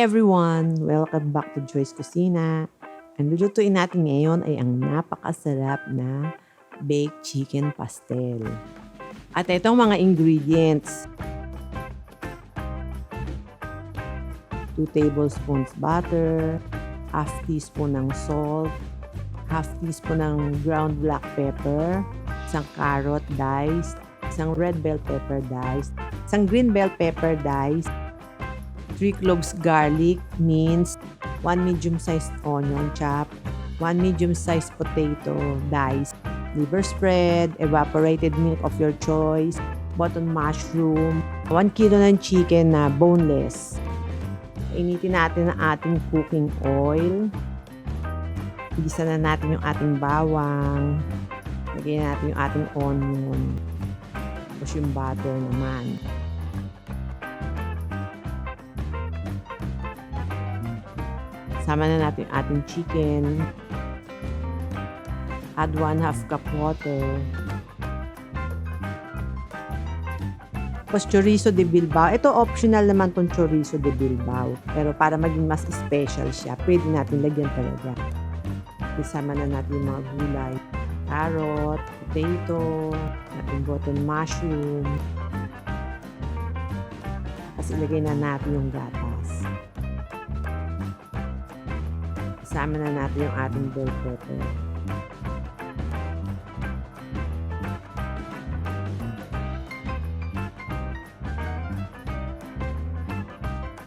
everyone! Welcome back to Joy's Kusina. Ang lulutuin natin ngayon ay ang napakasarap na baked chicken pastel. At itong mga ingredients. 2 tablespoons butter, half teaspoon ng salt, half teaspoon ng ground black pepper, isang carrot diced, isang red bell pepper diced, isang green bell pepper diced, 3 cloves garlic minced, 1 medium-sized onion chopped, 1 medium-sized potato diced, liver spread, evaporated milk of your choice, button mushroom, 1 kilo ng chicken na boneless. Initin natin ang ating cooking oil. Igisa na natin yung ating bawang. Lagyan natin yung ating onion. Tapos yung butter naman. Sama na natin yung ating chicken. Add 1/2 cup water. Tapos chorizo de Bilbao. Ito optional naman tong chorizo de Bilbao. Pero para maging mas special siya, pwede natin lagyan talaga. Isama na natin yung mga gulay. Carrot, potato, ating button mushroom. Tapos ilagay na natin yung gatas. Isama na natin yung ating bell pepper.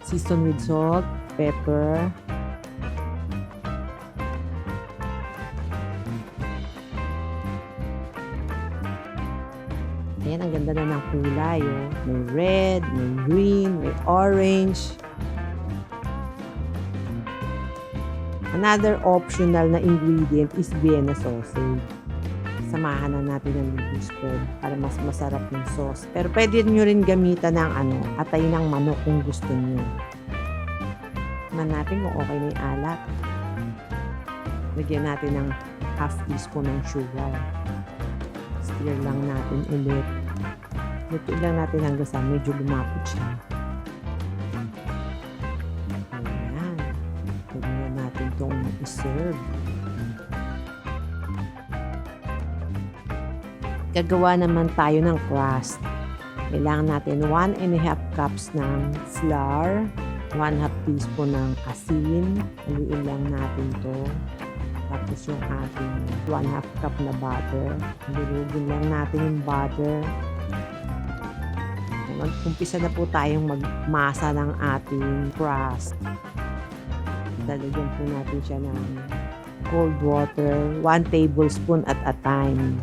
Season with salt, pepper, ayan, ang ganda na ng kulay. Oh. May red, may green, may orange. Another optional na ingredient is Vienna sausage. Samahan na natin ng liver spread para mas masarap yung sauce. Pero pwede nyo rin gamitan ng atay ng manok kung gusto nyo. Tignan natin kung okay na yung alat. Lagyan natin ng half teaspoon ng sugar. Stir lang natin ulit. Lutuin lang natin hanggang sa medyo lumapot siya. Ayan. Pwede na natin itong i-serve. Gagawa naman tayo ng crust. Kailangan natin 1.5 cups ng flour, 1/2 teaspoon ng asin. Haluin lang natin to. Tapos yung ating 1/2 cup na butter. Durugin lang natin yung butter. Umpisa na po tayong magmasa ng ating crust. Lalagyan po natin siya ng cold water, 1 tablespoon at a time.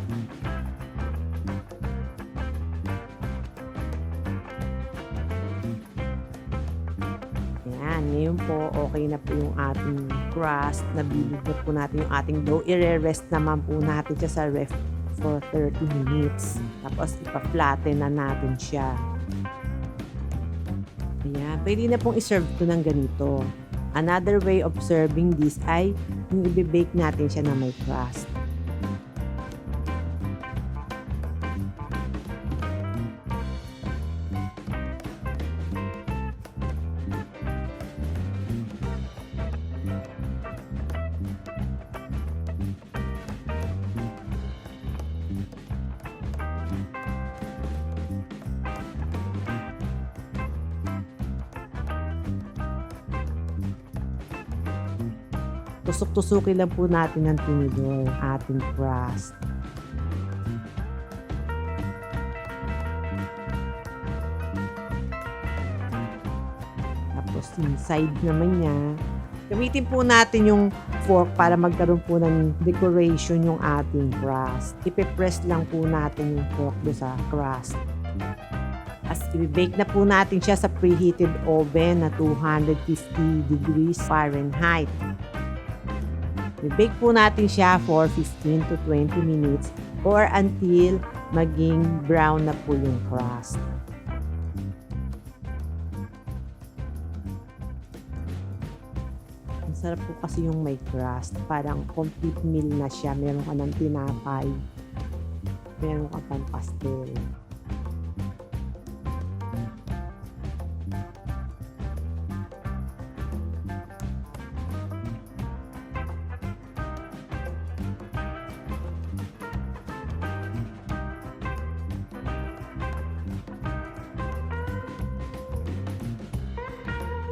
Ayan, ngayon po okay na po yung ating crust. Nabilig na po natin yung ating dough. I-rest naman po natin siya sa ref for 30 minutes. Tapos ipa-flatten na natin siya. Ayan, pwede na pong iserve ito ng ganito. Another way of serving this ay yung i-bake natin siya na may crust. Tusok-tusukin lang po natin ng tinidor ating crust. Tapos inside naman niya, gamitin po natin yung fork para magkaroon po ng decoration yung ating crust. Ipe-press lang po natin yung fork do sa crust. As i-bake na po natin siya sa preheated oven na 250 degrees Fahrenheit. I-bake po natin siya for 15 to 20 minutes or until maging brown na po yung crust. Ang sarap po kasi yung may crust. Parang complete meal na siya. Meron ka ng tinapay. Meron ka pang pastel.